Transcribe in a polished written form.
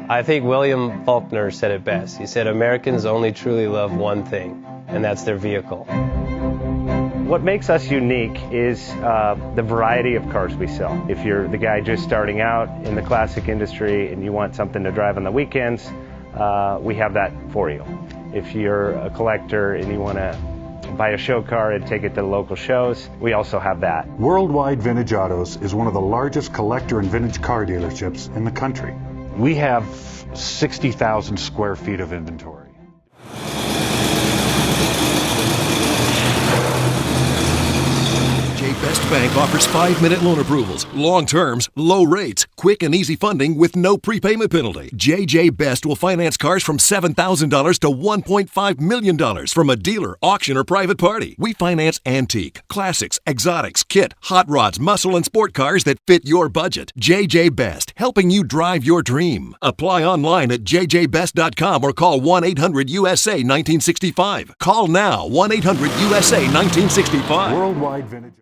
I think William Faulkner said it best. He said, Americans only truly love one thing, and that's their vehicle. What makes us unique is the variety of cars we sell. If you're the guy just starting out in the classic industry and you want something to drive on the weekends, we have that for you. If you're a collector and you want to buy a show car and take it to the local shows, we also have that. Worldwide Vintage Autos is one of the largest collector and vintage car dealerships in the country. We have 60,000 square feet of inventory. Best Bank offers 5-minute loan approvals, long terms, low rates, quick and easy funding with no prepayment penalty. JJ Best will finance cars from $7,000 to $1.5 million from a dealer, auction, or private party. We finance antique, classics, exotics, kit, hot rods, muscle, and sport cars that fit your budget. JJ Best, helping you drive your dream. Apply online at jjbest.com or call 1-800-USA-1965. Call now, 1-800-USA-1965. Worldwide Vintage